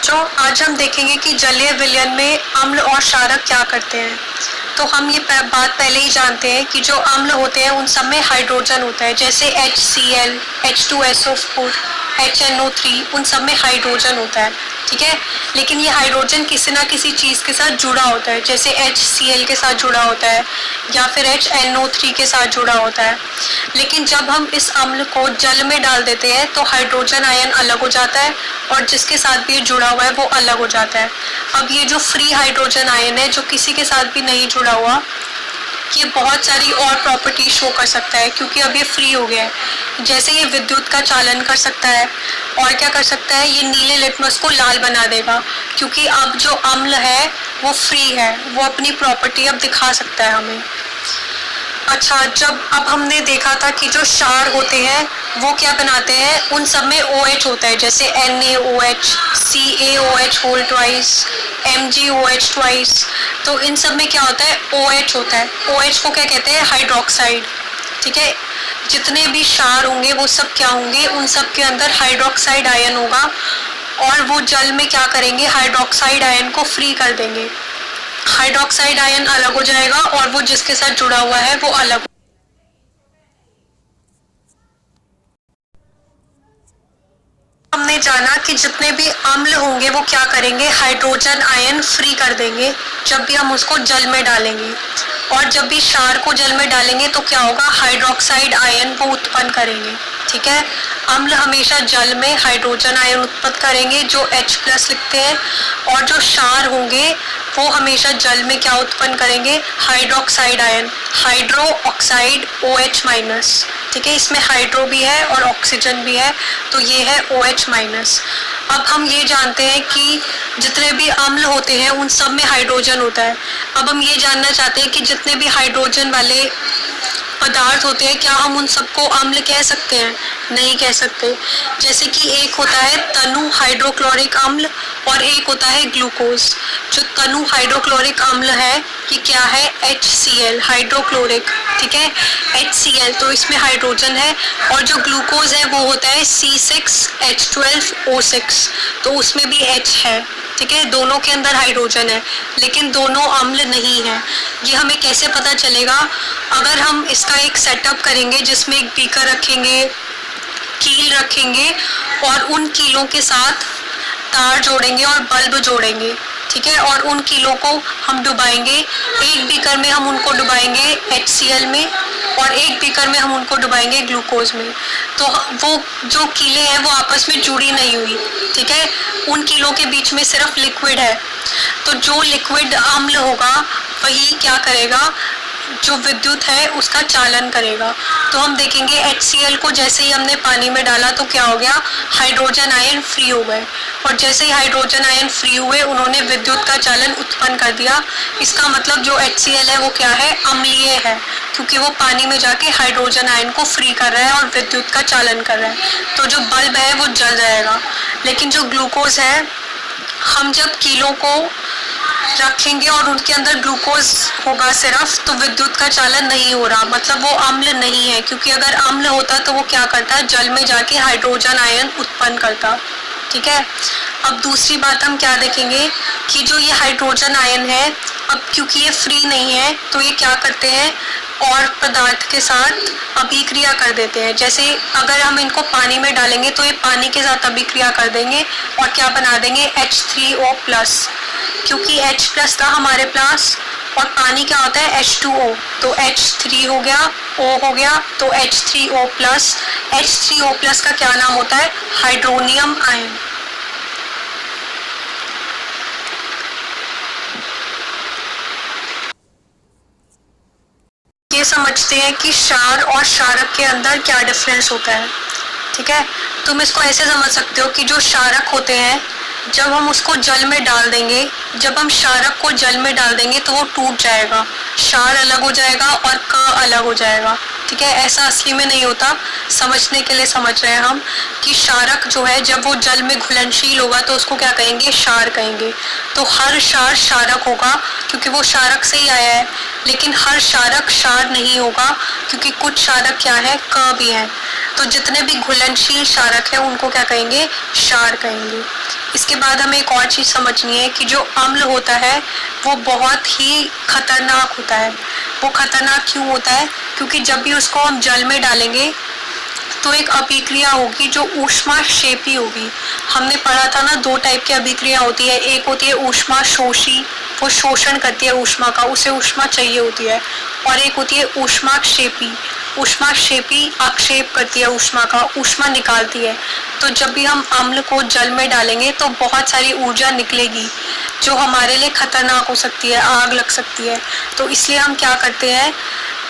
बच्चों, आज हम देखेंगे कि जलीय विलयन में अम्ल और क्षारक क्या करते हैं। तो हम ये बात पहले ही जानते हैं कि जो अम्ल होते हैं उन सब में हाइड्रोजन होता है, जैसे HCl, H2SO4, HNO3, उन सब में हाइड्रोजन होता है। ठीक है, लेकिन ये हाइड्रोजन किसी ना किसी चीज़ के साथ जुड़ा होता है, जैसे HCl के साथ जुड़ा होता है या फिर HNO3 के साथ जुड़ा होता है। लेकिन जब हम इस अम्ल को जल में डाल देते हैं तो हाइड्रोजन आयन अलग हो जाता है और जिसके साथ भी ये जुड़ा हुआ है वो अलग हो जाता है। अब ये जो फ्री हाइड्रोजन आयन है, जो किसी के साथ भी नहीं जुड़ा हुआ, ये बहुत सारी और प्रॉपर्टी शो कर सकता है क्योंकि अब ये फ्री हो गया है। जैसे ये विद्युत का चालन कर सकता है, और क्या कर सकता है, ये नीले लिटमस को लाल बना देगा क्योंकि अब जो अम्ल है वो फ्री है, वो अपनी प्रॉपर्टी अब दिखा सकता है हमें। अच्छा, अब हमने देखा था कि जो क्षार होते हैं वो क्या बनाते हैं, उन सब में OH होता है, जैसे NaOH, CaOH whole twice, MgOH twice. तो इन सब में क्या होता है, OH होता है। OH को क्या कहते हैं, हाइड्रोक्साइड। ठीक है, जितने भी क्षार होंगे वो सब क्या होंगे, उन सब के अंदर हाइड्रोक्साइड आयन होगा और वो जल में क्या करेंगे, हाइड्रोक्साइड आयन को फ्री कर देंगे। हाइड्रोक्साइड आयन अलग हो जाएगा और वो जिसके साथ जुड़ा हुआ है वो अलग। हमने जाना कि जितने भी अम्ल होंगे वो क्या करेंगे, हाइड्रोजन आयन फ्री कर देंगे जब भी हम उसको जल में डालेंगे, और जब भी क्षार को जल में डालेंगे तो क्या होगा, हाइड्रोक्साइड आयन को उत्पन्न करेंगे। ठीक है, अम्ल हमेशा जल में हाइड्रोजन आयन उत्पन्न करेंगे जो H+ लिखते हैं, और जो क्षार होंगे वो हमेशा जल में क्या उत्पन्न करेंगे, hydroxide ion, hydro oxide OH-। ठीक है, इसमें हाइड्रो भी है और ऑक्सीजन भी है, तो ये है OH-। अब हम ये जानते हैं कि जितने भी अम्ल होते हैं उन सब में हाइड्रोजन होता है। अब हम ये जानना चाहते हैं कि जितने भी हाइड्रोजन वाले पदार्थ होते हैं, क्या हम उन सबको अम्ल कह सकते हैं? नहीं कह सकते। जैसे कि एक होता है तनु हाइड्रोक्लोरिक अम्ल और एक होता है ग्लूकोज। जो तनु हाइड्रोक्लोरिक अम्ल है ये क्या है, HCl, हाइड्रोक्लोरिक। ठीक है, HCl, तो इसमें हाइड्रोजन है, और जो ग्लूकोज है वो होता है C6H12O6, तो उसमें भी H है। ठीक है, दोनों के अंदर हाइड्रोजन है लेकिन दोनों अम्ल नहीं है। ये हमें कैसे पता चलेगा, अगर हम इसका एक सेटअप करेंगे जिसमें एक बीकर रखेंगे, कील रखेंगे और उन कीलों के साथ तार जोड़ेंगे और बल्ब जोड़ेंगे। ठीक है, और उन कीलों को हम डुबाएंगे, एक बीकर में हम उनको डुबाएंगे HCl में और एक बीकर में हम उनको डुबाएंगे ग्लूकोज में। तो वो जो कीलें हैं वो आपस में जुड़ी नहीं हुई। ठीक है, उन कीलों के बीच में सिर्फ लिक्विड है, तो जो लिक्विड अम्ल होगा वही क्या करेगा, जो विद्युत है उसका चालन करेगा। तो हम देखेंगे HCl को जैसे ही हमने पानी में डाला तो क्या हो गया, हाइड्रोजन आयन फ्री हो गए, और जैसे ही हाइड्रोजन आयन फ्री हुए उन्होंने विद्युत का चालन उत्पन्न कर दिया। इसका मतलब जो HCl है वो क्या है, अम्लीय है, क्योंकि वो पानी में जाके हाइड्रोजन आयन को फ्री कर रहा है और विद्युत का चालन कर रहा है। तो जो बल्ब है वो जल जाएगा। लेकिन जो ग्लूकोज है, हम जब कीलों को रखेंगे और उनके अंदर ग्लूकोज होगा सिर्फ, तो विद्युत का चालन नहीं हो रहा, मतलब वो अम्ल नहीं है, क्योंकि अगर अम्ल होता तो वो क्या करता है, जल में जाके हाइड्रोजन आयन उत्पन्न करता। ठीक है, अब दूसरी बात हम क्या देखेंगे कि जो ये हाइड्रोजन आयन है, अब क्योंकि ये फ्री नहीं है तो ये क्या करते हैं, और पदार्थ के साथ अभिक्रिया कर देते हैं। जैसे अगर हम इनको पानी में डालेंगे तो ये पानी के साथ अभिक्रिया कर देंगे और क्या बना देंगे, H3O+, क्योंकि H+ था हमारे पास और पानी क्या होता है, H2O, तो H3 हो गया, O हो गया, तो H3O+। H3O+ का क्या नाम होता है, हाइड्रोनियम आयन। ये समझते हैं कि क्षार और क्षारक के अंदर क्या डिफरेंस होता है। ठीक है, तुम इसको ऐसे समझ सकते हो कि जो क्षारक होते हैं, जब हम उसको जल में डाल देंगे, जब हम क्षारक को जल में डाल देंगे तो वो टूट जाएगा, क्षार अलग हो जाएगा और क अलग हो जाएगा। ठीक है, ऐसा असली में नहीं होता, समझने के लिए समझ रहे हैं हम कि क्षारक जो है जब वो जल में घुलनशील होगा तो उसको क्या कहेंगे, क्षार कहेंगे। तो हर क्षार क्षारक होगा क्योंकि वो क्षारक से ही आया है, लेकिन हर क्षारक क्षार नहीं होगा क्योंकि कुछ क्षारक क्या है, क भी है। तो जितने भी घुलनशील क्षारक है उनको क्या कहेंगे, क्षार कहेंगे। इसके बाद हमें एक और चीज़ समझनी है कि जो अम्ल होता है वो बहुत ही खतरनाक होता है। वो खतरनाक क्यों होता है? क्योंकि जब भी उसको हम जल में डालेंगे तो एक अभिक्रिया होगी जो ऊष्माक्षेपी होगी। हमने पढ़ा था ना, 2 टाइप की अभिक्रिया होती है। एक होती है ऊष्मा शोषी, वो शोषण करती है ऊष्मा का, उसे ऊष्मा चाहिए होती है। और एक होती है ऊष्माक्षेपी, ऊष्माक्षेपी आक्षेप करती है ऊष्मा का, ऊष्मा निकालती है। तो जब भी हम अम्ल को जल में डालेंगे तो बहुत सारी ऊर्जा निकलेगी जो हमारे लिए खतरनाक हो सकती है, आग लग सकती है। तो इसलिए हम क्या करते हैं,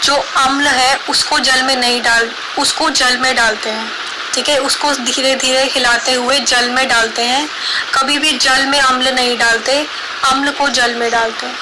जो अम्ल है उसको जल में नहीं उसको जल में डालते हैं, ठीक है। उसको धीरे धीरे हिलाते हुए जल में डालते हैं। कभी भी जल में अम्ल नहीं डालते, अम्ल को जल में डालते हैं।